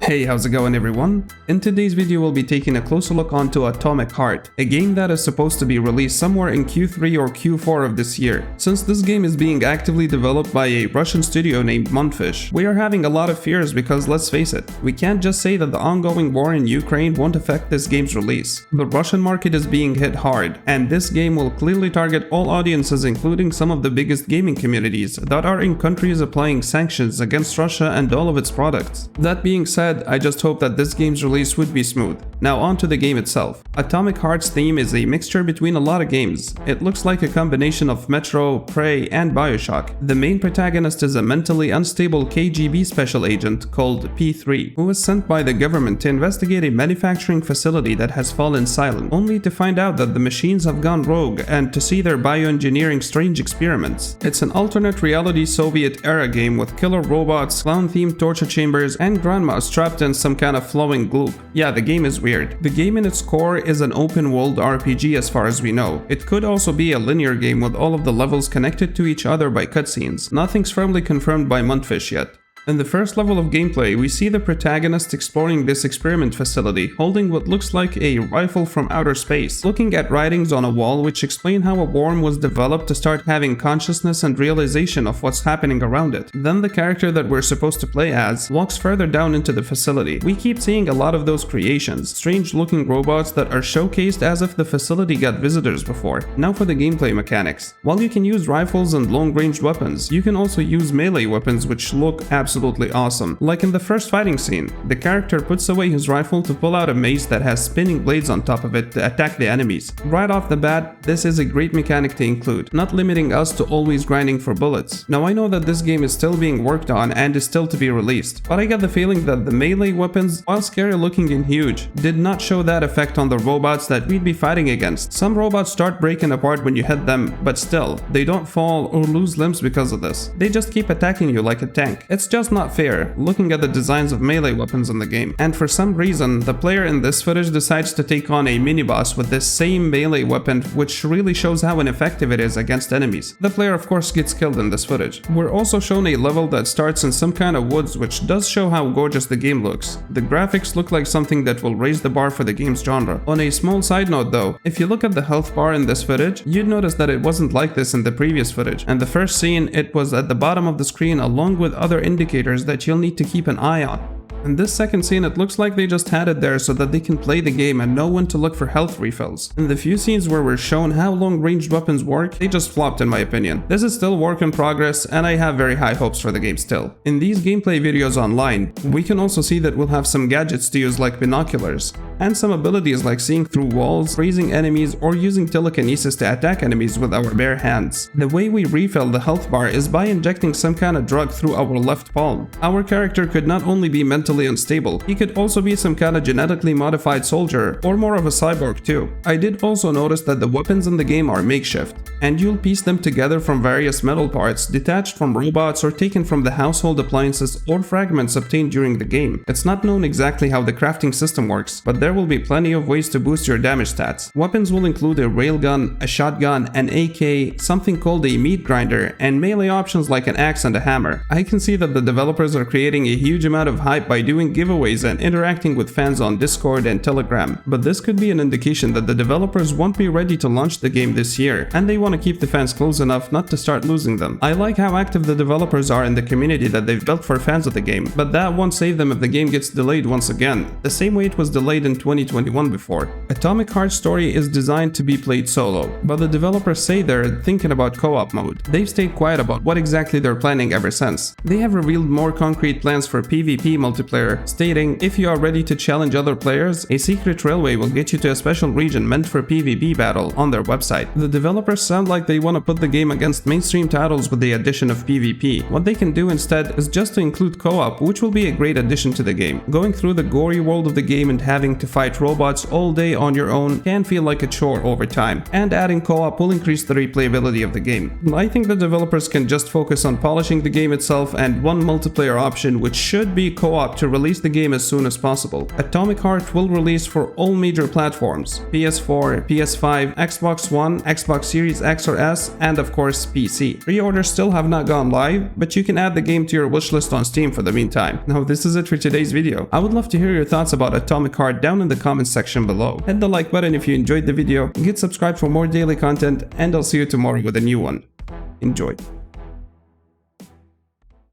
Hey, how's it going everyone? In today's video we'll be taking a closer look onto Atomic Heart, a game that is supposed to be released somewhere in Q3 or Q4 of this year. Since this game is being actively developed by a Russian studio named Mundfish, we are having a lot of fears because let's face it, we can't just say that the ongoing war in Ukraine won't affect this game's release. The Russian market is being hit hard, and this game will clearly target all audiences including some of the biggest gaming communities that are in countries applying sanctions against Russia and all of its products. That being said, I just hope that this game's release would be smooth. Now on to the game itself. Atomic Heart's theme is a mixture between a lot of games. It looks like a combination of Metro, Prey, and Bioshock. The main protagonist is a mentally unstable KGB special agent called P3, who was sent by the government to investigate a manufacturing facility that has fallen silent, only to find out that the machines have gone rogue and to see their bioengineering strange experiments. It's an alternate reality Soviet-era game with killer robots, clown-themed torture chambers, and grandmas trapped in some kind of flowing gloop. Yeah, the game is weird. The game in its core is an open-world RPG as far as we know. It could also be a linear game with all of the levels connected to each other by cutscenes. Nothing's firmly confirmed by Mundfish yet. In the first level of gameplay, we see the protagonist exploring this experiment facility, holding what looks like a rifle from outer space, looking at writings on a wall which explain how a worm was developed to start having consciousness and realization of what's happening around it. Then the character that we're supposed to play as walks further down into the facility. We keep seeing a lot of those creations, strange looking robots that are showcased as if the facility got visitors before. Now for the gameplay mechanics. While you can use rifles and long-ranged weapons, you can also use melee weapons which look absolutely awesome. Like in the first fighting scene, the character puts away his rifle to pull out a mace that has spinning blades on top of it to attack the enemies. Right off the bat, this is a great mechanic to include, not limiting us to always grinding for bullets. Now I know that this game is still being worked on and is still to be released, but I get the feeling that the melee weapons, while scary looking and huge, did not show that effect on the robots that we'd be fighting against. Some robots start breaking apart when you hit them, but still, they don't fall or lose limbs because of this. They just keep attacking you like a tank. It's just not fair looking at the designs of melee weapons in the game. And for some reason, the player in this footage decides to take on a mini-boss with this same melee weapon, which really shows how ineffective it is against enemies. The player of course gets killed in this footage. We're also shown a level that starts in some kind of woods, which does show how gorgeous the game looks. The graphics look like something that will raise the bar for the game's genre. On a small side note though, if you look at the health bar in this footage, you'd notice that it wasn't like this in the previous footage. And the first scene, it was at the bottom of the screen along with other indicators that you'll need to keep an eye on. In this second scene, it looks like they just had it there so that they can play the game and know when to look for health refills. In the few scenes where we're shown how long-ranged weapons work, they just flopped in my opinion. This is still work in progress and I have very high hopes for the game still. In these gameplay videos online, we can also see that we'll have some gadgets to use like binoculars, and some abilities like seeing through walls, raising enemies, or using telekinesis to attack enemies with our bare hands. The way we refill the health bar is by injecting some kind of drug through our left palm. Our character could not only be mentally unstable, he could also be some kind of genetically modified soldier or more of a cyborg too. I did also notice that the weapons in the game are makeshift, and you'll piece them together from various metal parts detached from robots or taken from the household appliances or fragments obtained during the game. It's not known exactly how the crafting system works, but there will be plenty of ways to boost your damage stats. Weapons will include a railgun, a shotgun, an AK, something called a meat grinder, and melee options like an axe and a hammer. I can see that the developers are creating a huge amount of hype by doing giveaways and interacting with fans on Discord and Telegram, but this could be an indication that the developers won't be ready to launch the game this year, and they want to keep the fans close enough not to start losing them. I like how active the developers are in the community that they've built for fans of the game, but that won't save them if the game gets delayed once again, the same way it was delayed in 2021 before. Atomic Heart's story is designed to be played solo, but the developers say they're thinking about co-op mode. They've stayed quiet about what exactly they're planning ever since. They have revealed more concrete plans for PvP multiplayer, stating if you are ready to challenge other players, a secret railway will get you to a special region meant for PvP battle on their website. The developers sound like they want to put the game against mainstream titles with the addition of PvP. What they can do instead is just to include co-op, which will be a great addition to the game. Going through the gory world of the game and having to fight robots all day on your own can feel like a chore over time, and adding co-op will increase the replayability of the game. I think the developers can just focus on polishing the game itself and one multiplayer option, which should be co-op, to release the game as soon as possible. Atomic Heart will release for all major platforms: PS4, PS5, Xbox One, Xbox Series X or S, and of course PC. Pre-orders still have not gone live, but you can add the game to your wishlist on Steam for the meantime. Now this is it for today's video. I would love to hear your thoughts about Atomic Heart down in the comments section below. Hit the like button if you enjoyed the video, get subscribed for more daily content, and I'll see you tomorrow with a new one. Enjoy.